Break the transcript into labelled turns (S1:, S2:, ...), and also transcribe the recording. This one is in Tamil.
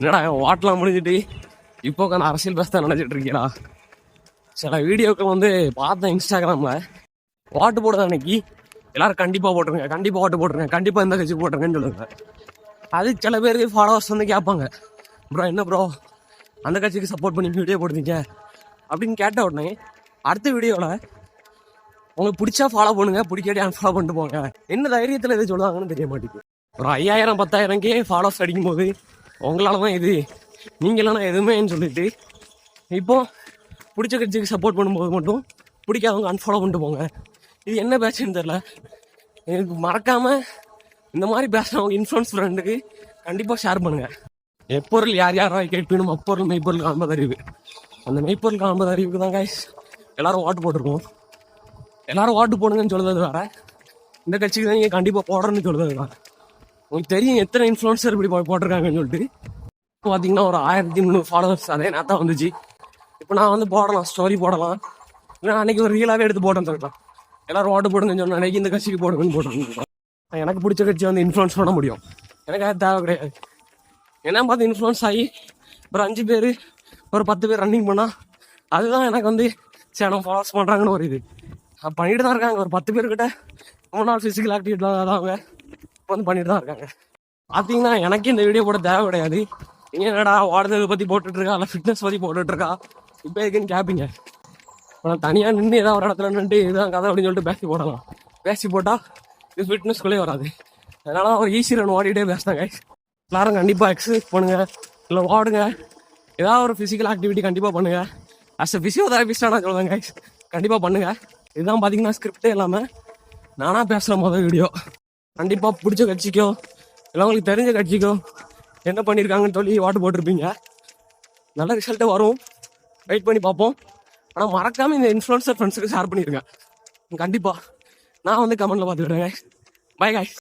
S1: என்னடா வாட்டெலாம் முடிஞ்சிட்டு இப்போ உட்காந்து அரசியல் பேச தான் நினைச்சிட்டு இருக்கீங்களா? சில வீடியோக்கள் வந்து பார்த்தேன் இன்ஸ்டாகிராமில். வாட்டு போடுறது அன்னைக்கு எல்லாரும் கண்டிப்பாக போட்டுருங்க, கண்டிப்பாக வாட்டு போட்டுருங்க, கண்டிப்பாக இந்த கட்சிக்கு போட்டுருங்கன்னு சொல்லுங்க. அது சில பேருக்கு ஃபாலோவர்ஸ் வந்து கேட்பாங்க, ப்ரோ என்ன ப்ரோ அந்த கட்சிக்கு சப்போர்ட் பண்ணி வீடியோ போடுறீங்க அப்படின்னு கேட்ட உடனே அடுத்த வீடியோவில் உங்களுக்கு பிடிச்சா ஃபாலோ பண்ணுங்க, பிடிக்காட்டி அன்ஃபாலோ பண்ணிட்டு போங்க. என்ன தைரியத்தில் எது சொல்லுவாங்கன்னு தெரிய மாட்டேங்குது. ஒரு 5000 10,000 ஃபாலோவர்ஸ் அடிக்கும் போது உங்களால தான் இது, நீங்கள் இல்லைனா எதுவுமேன்னு சொல்லிட்டு இப்போ பிடிச்ச கட்சிக்கு சப்போர்ட் பண்ணும்போது மட்டும் பிடிக்காதவங்க அன்ஃபாலோ பண்ணிட்டு போங்க. இது என்ன பேச்சுன்னு தெரில. எனக்கு மறக்காமல் இந்த மாதிரி பேசுகிறவங்க இன்ஃப்ளூயன்ஸ் ஃப்ரெண்டுக்கு கண்டிப்பாக ஷேர் பண்ணுங்கள். எப்பொருள் யார் யாராக கேட்பினும் அப்பொருள் மெய்ப்பொருள் காண்பது அறிவு. அந்த மெய்ப்பொருள் காண்பது அறிவுக்கு தான் கைஸ் எல்லோரும் வாட்டு போட்டிருக்கோம். எல்லோரும் வாட்டு போடுங்கன்னு சொல்லுறது வேறு, இந்த கட்சிக்கு தான் நீங்கள் கண்டிப்பாக போடுறேன்னு சொல்லுறது வேறு. உங்களுக்கு தெரியும் எத்தனை இன்ஃப்ளூயன்சர் இப்படி போட்டிருக்காங்கன்னு சொல்லிட்டு. இப்போ பார்த்தீங்கன்னா ஒரு 1300 ஃபாலோவர்ஸ் அதே நேரத்தான் வந்துச்சு. இப்போ நான் வந்து போடலாம், ஸ்டோரி போடலாம், இல்லை அன்றைக்கி ஒரு ரீலாகவே எடுத்து போட்டேன்னு சொல்லலாம். எல்லோரும் வாட்டு போடுங்கன்னு சொன்னால் அன்றைக்கி இந்த கட்சிக்கு போடுங்கன்னு போட்டேன். எனக்கு பிடிச்ச கட்சி வந்து இன்ஃப்ளூயன்ஸ் பண்ண முடியும், எனக்கு அது தேவை கிடையாது. என்ன பார்த்து இன்ஃப்ளூயன்ஸ் ஆகி ஒரு 5 பேர் ஒரு 10 பேர் ரன்னிங் பண்ணால் அதுதான் எனக்கு வந்து சேனம் ஃபாலோஸ் பண்ணுறாங்கன்னு ஒரு இது பண்ணிட்டு தான் இருக்காங்க. ஒரு 10 பேர்கிட்ட ரொம்ப நாள் ஃபிசிக்கல் ஆக்டிவிட்டி தான் அவங்க இப்போ வந்து பண்ணிட்டு தான் இருக்காங்க. பார்த்தீங்கன்னா எனக்கு இந்த வீடியோ போட தேவை கிடையாது. நீங்கள் என்னடா வாடுதலை பற்றி போட்டுட்ருக்கா, இல்லை ஃபிட்னஸ் பற்றி போட்டுட்ருக்கா இப்போ இருக்குன்னு கேட்பீங்க. இப்போ நான் தனியாக நின்று ஏதாவது ஒரு இடத்துல நின்று இதுதான் கதை அப்படின்னு சொல்லிட்டு பேசி போடலாம். பேசி போட்டால் இது ஃபிட்னஸ்குள்ளே வராது. அதனால ஒரு ஈஸி ரன் ஓடிட்டே பேசுகிறாங்க. எல்லாரும் கண்டிப்பாக எக்ஸசைஸ் பண்ணுங்கள், இல்லை ஓடுங்க, ஏதாவது ஒரு ஃபிசிக்கல் ஆக்டிவிட்டி கண்டிப்பாக பண்ணுங்கள். அஸ் அ ஃபிசியோதெரபிஸ்டாக நான் சொல்லுவேன் கைஸ், கண்டிப்பாக பண்ணுங்கள். இதுதான் பார்த்தீங்கன்னா ஸ்கிரிப்டே இல்லாமல் நானாக பேசுகிற முதல் வீடியோ. கண்டிப்பாக பிடிச்ச கட்சிக்கோ இல்லை உங்களுக்கு தெரிஞ்ச கட்சிக்கோ என்ன பண்ணியிருக்காங்கன்னு சொல்லி வாட்டு போட்டிருப்பீங்க. நல்ல ரிசல்ட்டே வரும், வெயிட் பண்ணி பார்ப்போம். ஆனால் மறக்காமல் இந்த இன்ஃப்ளூயன்சர் ஃப்ரெண்ட்ஸுக்கு ஷேர் பண்ணியிருக்கேன் கண்டிப்பாக. நான் வந்து கமெண்ட்டில் பார்த்துக்கிறேன். By guys.